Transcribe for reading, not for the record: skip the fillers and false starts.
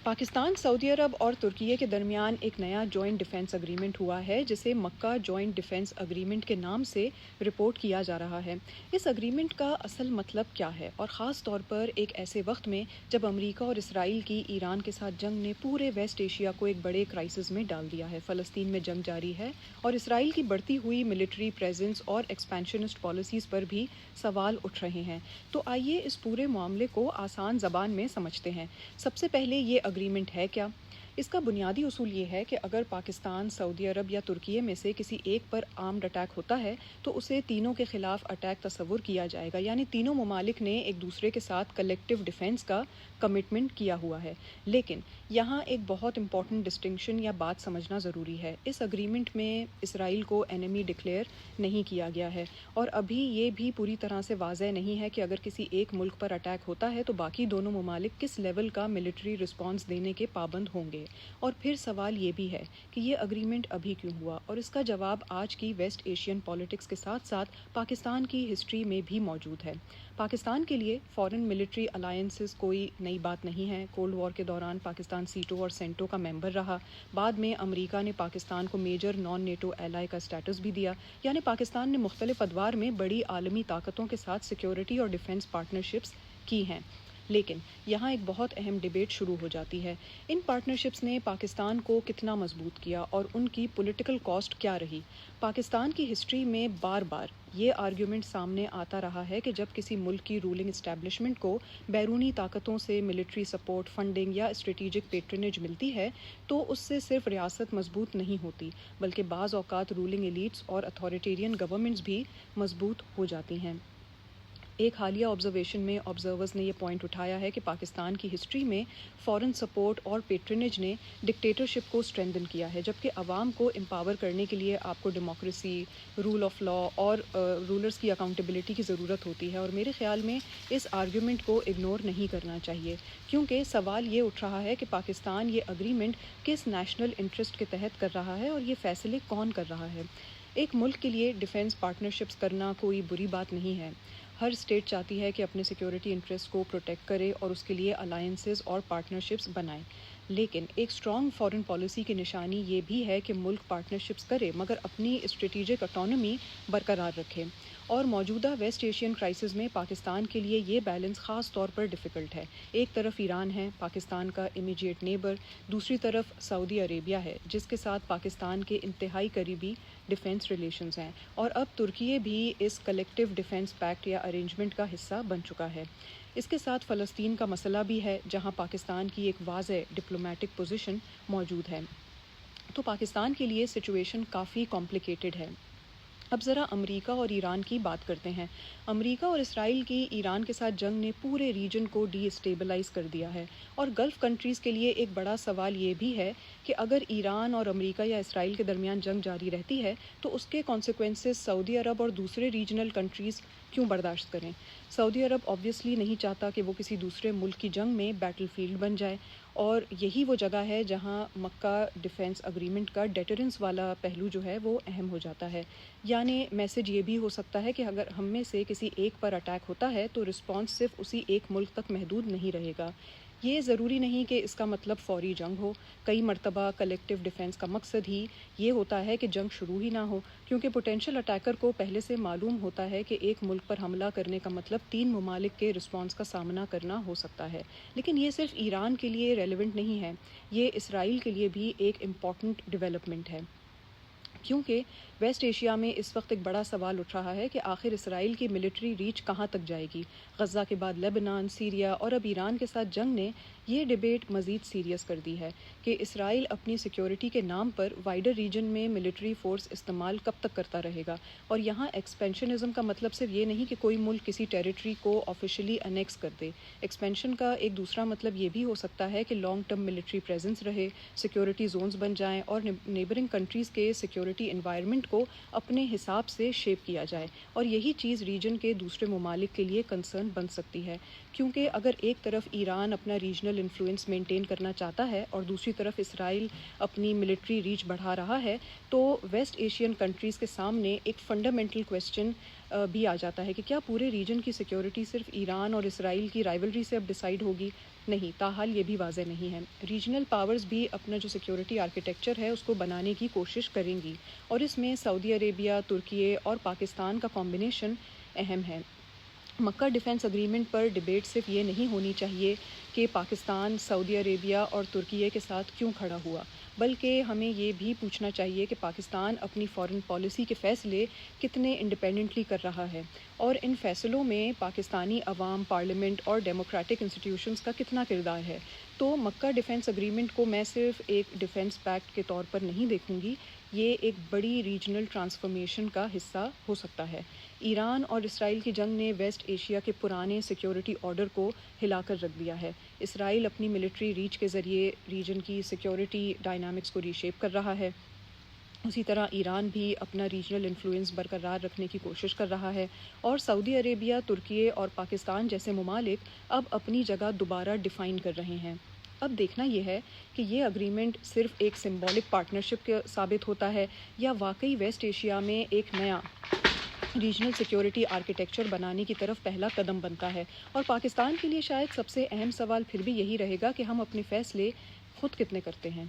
پاکستان، سعودی عرب اور ترکیے کے درمیان ایک نیا جوائنٹ ڈیفنس اگریمنٹ ہوا ہے جسے مکہ جوائنٹ ڈیفنس اگریمنٹ کے نام سے رپورٹ کیا جا رہا ہے۔ اس اگریمنٹ کا اصل مطلب کیا ہے، اور خاص طور پر ایک ایسے وقت میں جب امریکہ اور اسرائیل کی ایران کے ساتھ جنگ نے پورے ویسٹ ایشیا کو ایک بڑے کرائسس میں ڈال دیا ہے۔ فلسطین میں جنگ جاری ہے اور اسرائیل کی بڑھتی ہوئی ملٹری پریزنس اور ایکسپینشنسٹ پالیسیز پر بھی سوال اٹھ رہے ہیں۔ تو آئیے اس پورے معاملے کو آسان زبان میں سمجھتے ہیں۔ سب سے پہلے یہ اگریمنٹ ہے کیا؟ اس کا بنیادی اصول یہ ہے کہ اگر پاکستان، سعودی عرب یا ترکیے میں سے کسی ایک پر آرمڈ اٹیک ہوتا ہے تو اسے تینوں کے خلاف اٹیک تصور کیا جائے گا، یعنی تینوں ممالک نے ایک دوسرے کے ساتھ کلیکٹیو ڈیفنس کا کمٹمنٹ کیا ہوا ہے۔ لیکن یہاں ایک بہت امپورٹنٹ ڈسٹنکشن یا بات سمجھنا ضروری ہے۔ اس اگریمنٹ میں اسرائیل کو اینیمی ڈکلیئر نہیں کیا گیا ہے، اور ابھی یہ بھی پوری طرح سے واضح نہیں ہے کہ اگر کسی ایک ملک پر اٹیک ہوتا ہے تو باقی دونوں ممالک کس لیول کا ملٹری رسپانس دینے کے پابند ہوں گے۔ اور پھر سوال یہ بھی ہے کہ یہ اگریمنٹ ابھی کیوں ہوا، اور اس کا جواب آج کی ویسٹ ایشین پالیٹکس کے ساتھ ساتھ پاکستان کی ہسٹری میں بھی موجود ہے۔ پاکستان کے لیے فورن ملٹری الائنسز کوئی نئی بات نہیں ہے۔ کولڈ وار کے دوران پاکستان سیٹو اور سینٹو کا ممبر رہا۔ بعد میں امریکہ نے پاکستان کو میجر نان نیٹو ایلائی کا سٹیٹس بھی دیا، یعنی پاکستان نے مختلف ادوار میں بڑی عالمی طاقتوں کے ساتھ سیکیورٹی اور ڈیفنس پارٹنرشپس کی ہیں۔ لیکن یہاں ایک بہت اہم ڈیبیٹ شروع ہو جاتی ہے۔ ان پارٹنرشپس نے پاکستان کو کتنا مضبوط کیا اور ان کی پولیٹیکل کاسٹ کیا رہی؟ پاکستان کی ہسٹری میں بار بار یہ آرگیومنٹ سامنے آتا رہا ہے کہ جب کسی ملک کی رولنگ اسٹیبلشمنٹ کو بیرونی طاقتوں سے ملٹری سپورٹ، فنڈنگ یا اسٹریٹجک پیٹرنیج ملتی ہے تو اس سے صرف ریاست مضبوط نہیں ہوتی، بلکہ بعض اوقات رولنگ ایلیٹس اور اتھارٹیرین گورنمنٹس بھی مضبوط ہو جاتی ہیں۔ ایک حالیہ آبزرویشن میں آبزرورز نے یہ پوائنٹ اٹھایا ہے کہ پاکستان کی ہسٹری میں فورن سپورٹ اور پیٹرنیج نے ڈکٹیٹرشپ کو اسٹرینتھن کیا ہے، جبکہ عوام کو امپاور کرنے کے لیے آپ کو ڈیموکریسی، رول آف لا اور رولرز کی اکاؤنٹیبلٹی کی ضرورت ہوتی ہے۔ اور میرے خیال میں اس آرگیومنٹ کو اگنور نہیں کرنا چاہیے، کیونکہ سوال یہ اٹھ رہا ہے کہ پاکستان یہ اگریمنٹ کس نیشنل انٹرسٹ کے تحت کر رہا ہے اور یہ فیصلے کون کر رہا ہے۔ ایک ملک کے لیے ڈیفنس پارٹنرشپس کرنا کوئی بری بات نہیں ہے۔ ہر اسٹیٹ چاہتی ہے کہ اپنے سیکیورٹی انٹرسٹ کو پروٹیکٹ کرے اور اس کے لیے الائنسز اور پارٹنرشپس بنائے۔ لیکن ایک اسٹرانگ فارن پالیسی کی نشانی یہ بھی ہے کہ ملک پارٹنرشپس کرے مگر اپنی اسٹریٹجک اٹانومی برقرار رکھے۔ اور موجودہ ویسٹ ایشین کرائسس میں پاکستان کے لیے یہ بیلنس خاص طور پر ڈیفیکلٹ ہے۔ ایک طرف ایران ہے، پاکستان کا امیجیٹ نیبر، دوسری طرف سعودی عربیہ ہے جس کے ساتھ پاکستان کے انتہائی قریبی ڈیفنس ریلیشنز ہیں، اور اب ترکیے بھی اس کلیکٹیو ڈیفنس پیکٹ یا ارینجمنٹ کا حصہ بن چکا ہے۔ اس کے ساتھ فلسطین کا مسئلہ بھی ہے جہاں پاکستان کی ایک واضح ڈپلومیٹک پوزیشن موجود ہے۔ تو پاکستان کے لیے سچویشن کافی کمپلیکیٹڈ ہے۔ اب ذرا امریکہ اور ایران کی بات کرتے ہیں۔ امریکہ اور اسرائیل کی ایران کے ساتھ جنگ نے پورے ریجن کو ڈی اسٹیبلائز کر دیا ہے، اور گلف کنٹریز کے لیے ایک بڑا سوال یہ بھی ہے کہ اگر ایران اور امریکہ یا اسرائیل کے درمیان جنگ جاری رہتی ہے تو اس کے کانسیکوینسز سعودی عرب اور دوسرے ریجنل کنٹریز کیوں برداشت کریں؟ سعودی عرب آبویسلی نہیں چاہتا کہ وہ کسی دوسرے ملک کی جنگ میں بیٹل فیلڈ بن جائے، اور یہی وہ جگہ ہے جہاں مکہ ڈیفنس اگریمنٹ کا ڈیٹرنس والا پہلو جو ہے وہ اہم ہو جاتا ہے۔ یعنی میسج یہ بھی ہو سکتا ہے کہ اگر ہم میں سے کسی ایک پر اٹیک ہوتا ہے تو رسپانس صرف اسی ایک ملک تک محدود نہیں رہے گا۔ یہ ضروری نہیں کہ اس کا مطلب فوری جنگ ہو۔ کئی مرتبہ کلیکٹیو ڈیفنس کا مقصد ہی یہ ہوتا ہے کہ جنگ شروع ہی نہ ہو، کیونکہ پوٹینشیل اٹیکر کو پہلے سے معلوم ہوتا ہے کہ ایک ملک پر حملہ کرنے کا مطلب تین ممالک کے رسپانس کا سامنا کرنا ہو سکتا ہے۔ لیکن یہ صرف ایران کے لیے ریلیونٹ نہیں ہے، یہ اسرائیل کے لیے بھی ایک امپورٹنٹ ڈیولپمنٹ ہے، کیونکہ ویسٹ ایشیا میں اس وقت ایک بڑا سوال اٹھ رہا ہے کہ آخر اسرائیل کی ملٹری ریچ کہاں تک جائے گی۔ غزہ کے بعد لیبنان، سیریا اور اب ایران کے ساتھ جنگ نے یہ ڈیبیٹ مزید سیریس کر دی ہے کہ اسرائیل اپنی سیکیورٹی کے نام پر وائڈر ریجن میں ملٹری فورس استعمال کب تک کرتا رہے گا۔ اور یہاں ایکسپینشنزم کا مطلب صرف یہ نہیں کہ کوئی ملک کسی ٹیریٹری کو آفیشلی انیکس کر دے۔ ایکسپینشن کا ایک دوسرا مطلب یہ بھی ہو سکتا ہے کہ لانگ ٹرم ملٹری پریزنس رہے، سیکیورٹی زونز بن جائیں اور نیبرنگ کنٹریز کے سیکیورٹی انوائرمنٹ کو اپنے حساب سے شیپ کیا جائے، اور یہی چیز ریجن کے دوسرے ممالک کے لیے کنسرن بن سکتی ہے، کیونکہ اگر ایک طرف ایران اپنا ریجنل انفلوئنس مینٹین کرنا چاہتا ہے اور دوسری طرف اسرائیل اپنی ملٹری ریچ بڑھا رہا ہے تو ویسٹ ایشین کنٹریز کے سامنے ایک فنڈامنٹل کویسچن بھی آ جاتا ہے کہ کیا پورے ریجن کی سیکیورٹی صرف ایران اور اسرائیل کی رائیولری سے اب ڈیسائیڈ ہوگی؟ نہیں، تاحال یہ بھی واضح نہیں ہے۔ ریجنل پاورز بھی اپنا جو سیکیورٹی آرکیٹیکچر ہے اس کو بنانے کی کوشش کریں گی، اور اس میں سعودی عربیہ، ترکیے اور پاکستان کا کمبینیشن اہم ہے۔ مکہ ڈیفنس اگریمنٹ پر ڈیبیٹ صرف یہ نہیں ہونی چاہیے کہ پاکستان سعودی عربیہ اور ترکیے کے ساتھ کیوں کھڑا ہوا، بلکہ ہمیں یہ بھی پوچھنا چاہیے کہ پاکستان اپنی فارن پالیسی کے فیصلے کتنے انڈیپینڈنٹلی کر رہا ہے، اور ان فیصلوں میں پاکستانی عوام، پارلیمنٹ اور ڈیموکریٹک انسٹیٹیوشنز کا کتنا کردار ہے۔ تو مکہ ڈیفنس اگریمنٹ کو میں صرف ایک ڈیفنس پیکٹ کے طور پر نہیں دیکھوں گی، یہ ایک بڑی ریجنل ٹرانسفارمیشن کا حصہ ہو سکتا ہے۔ ایران اور اسرائیل کی جنگ نے ویسٹ ایشیا کے پرانے سیکیورٹی آرڈر کو ہلا کر رکھ دیا ہے۔ اسرائیل اپنی ملٹری ریچ کے ذریعے ریجن کی سیکیورٹی ڈائنامکس کو ریشیپ کر رہا ہے، اسی طرح ایران بھی اپنا ریجنل انفلوئنس برقرار رکھنے کی کوشش کر رہا ہے، اور سعودی عربیہ، ترکیے اور پاکستان جیسے ممالک اب اپنی جگہ دوبارہ ڈیفائن کر رہے ہیں۔ اب دیکھنا یہ ہے کہ یہ اگریمنٹ صرف ایک سمبولک پارٹنرشپ ثابت ہوتا ہے یا واقعی ویسٹ ایشیا میں ایک نیا ریجنل سیکیورٹی آرکیٹیکچر بنانے کی طرف پہلا قدم بنتا ہے۔ اور پاکستان کے لیے شاید سب سے اہم سوال پھر بھی یہی رہے گا کہ ہم اپنے فیصلے خود کتنے کرتے ہیں۔